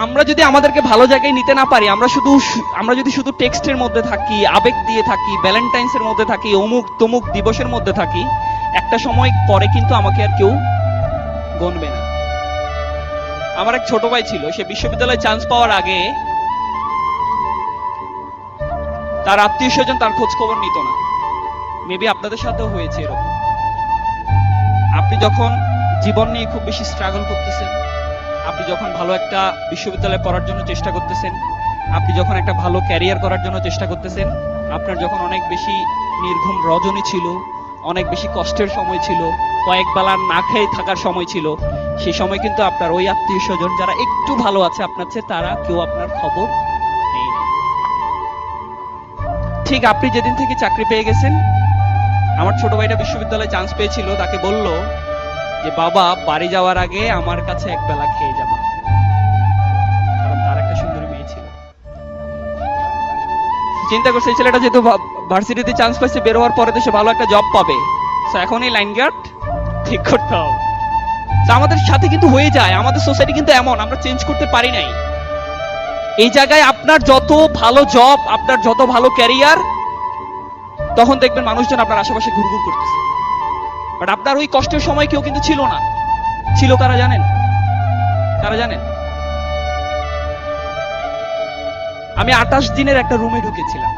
আমরা যদি আমাদেরকে ভালো জায়গায় নিতে না পারি, আমরা যদি শুধু টেক্সটের মধ্যে থাকি, আবেগ দিয়ে থাকি, ভ্যালেন্টাইন্স এর মধ্যে থাকি, অমুক তমুক দিবসের মধ্যে থাকি, একটা সময় পরে কিন্তু আমাকে আর কেউ গণবে না। আমার এক ছোট ভাই ছিল, সে বিশ্ববিদ্যালয়ে চান্স পাওয়ার আগে তার আত্মীয় স্বজন তার খোঁজ খবর নিত না। মেবি আপনাদের সাথেও হয়েছে এরকম। আপনি যখন জীবন নিয়ে খুব বেশি স্ট্রাগল করতেছেন, আপনি যখন ভালো একটা বিশ্ববিদ্যালয়ে পড়ার জন্য চেষ্টা করতেছেন, আপনি যখন একটা ভালো ক্যারিয়ার করার জন্য চেষ্টা করতেছেন, আপনার যখন অনেক বেশি নির্ঘুম রজনী ছিল, অনেক বেশি কষ্টের সময় ছিল, কয়েক বেলা না খেয়ে থাকার সময় ছিল, সেই সময় কিন্তু আপনার ওই আত্মীয় স্বজন যারা একটু ভালো আছে আপনার চেয়ে, তারা কেউ আপনার খবর নেই। ঠিক আপনি যেদিন থেকে চাকরি পেয়ে গেছেন, আমার ছোট ভাইটা বিশ্ববিদ্যালয়ে চান্স পেয়েছিল, তাকে বলল যে বাবা বাড়ি যাওয়ার আগে আমার কাছে এক বেলা খেয়ে যাবা, কারণ তার একটা সুন্দরী মেয়ে ছিল। চিন্তা করছে এই ছেলেটা যেহেতু ভার্সিটিতে চান্স পাইছে, বের হওয়ার পরে তো সে ভালো একটা জব পাবে, তো এখন এই লাইন গার্ড ঠিক করতে হবে। আমাদের সাথে কিন্তু হয়ে যায়, আমাদের সোসাইটি কিন্তু এমন, আমরা চেঞ্জ করতে পারি নাই। এই জায়গায় আপনার যত ভালো জব, আপনার যত ভালো ক্যারিয়ার, তখন দেখবেন মানুষজন আপনার আশেপাশে ঘুরঘুর করতেছে। বাট আপনার ওই কষ্টের সময় কেউ কিন্তু ছিল না। ছিল কারা জানেন? কারা জানেন? আমি 28 দিনের একটা রুমে ঢুকেছিলাম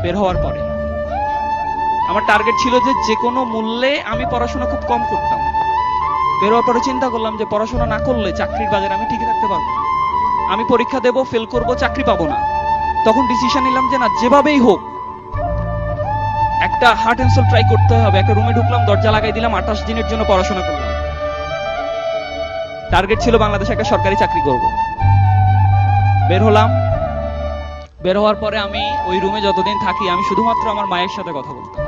বের হওয়ার পরে। আমার টার্গেট ছিল যে কোনো মূল্যে আমি পড়াশোনা খুব কম করতাম। বের হওয়ার পরে চিন্তা করলাম যে পড়াশোনা না করলে চাকরির বাজারে আমি টিকে থাকতে পারবো না। আমি পরীক্ষা দেব, ফেল করব, চাকরি পাবো না। তখন ডিসিশন নিলাম যে না, যেভাবেই হোক একটা হার্ট অ্যান্ড সোল ট্রাই করতে হবে। একটা রুমে ঢুকলাম, দরজা লাগাই দিলাম, 28 দিনের জন্য পড়াশোনা করলাম। টার্গেট ছিল বাংলাদেশে একটা সরকারি চাকরি করব। বের হলাম। বের হওয়ার পরে আমি ওই রুমে যতদিন থাকি, আমি শুধুমাত্র আমার মায়ের সাথে কথা বলতাম,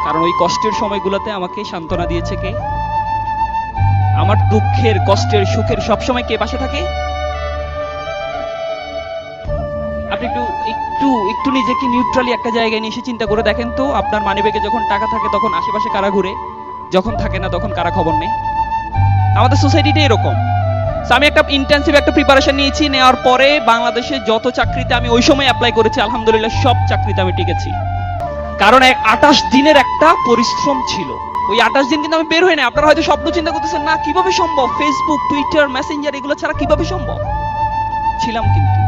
কারণ ওই কষ্টের সময়গুলোতে আমাকে সান্ত্বনা দিয়েছে কে? আমার দুঃখের, কষ্টের, সুখের সবসময় কে পাশে থাকে? আপনি একটু নিজেকে নিউট্রালি একটা জায়গায় নিয়ে এসে চিন্তা করে দেখেন তো, আপনার মানিব্যাগে যখন টাকা থাকে তখন আশেপাশে কারা ঘুরে, যখন থাকে না তখন কারা খবর নেই? আমাদের সোসাইটিটা এরকম। আমি একটা ইন্টেনসিভ একটা প্রিপারেশন নিয়েছি, নেওয়ার পরে বাংলাদেশে যত চাকরিতে আমি ওই সময় অ্যাপ্লাই করেছি, আলহামদুলিল্লাহ সব চাকরিতে আমি টিকেছি। কারণ 28 দিনের একটা পরিশ্রম ছিল। ওই 28 দিন কিন্তু আমি বের হই না। আপনারা হয়তো স্বপ্ন চিন্তা করতেছেন, না কিভাবে সম্ভব, ফেসবুক, টুইটার, মেসেঞ্জার এগুলো ছাড়া কিভাবে সম্ভব? ছিলাম কিন্তু।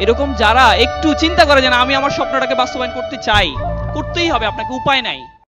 এরকম যারা একটু চিন্তা করে যে না, আমি আমার স্বপ্নটাকে বাস্তবায়ন করতে চাই, করতেই হবে, আপনাকে উপায় নাই।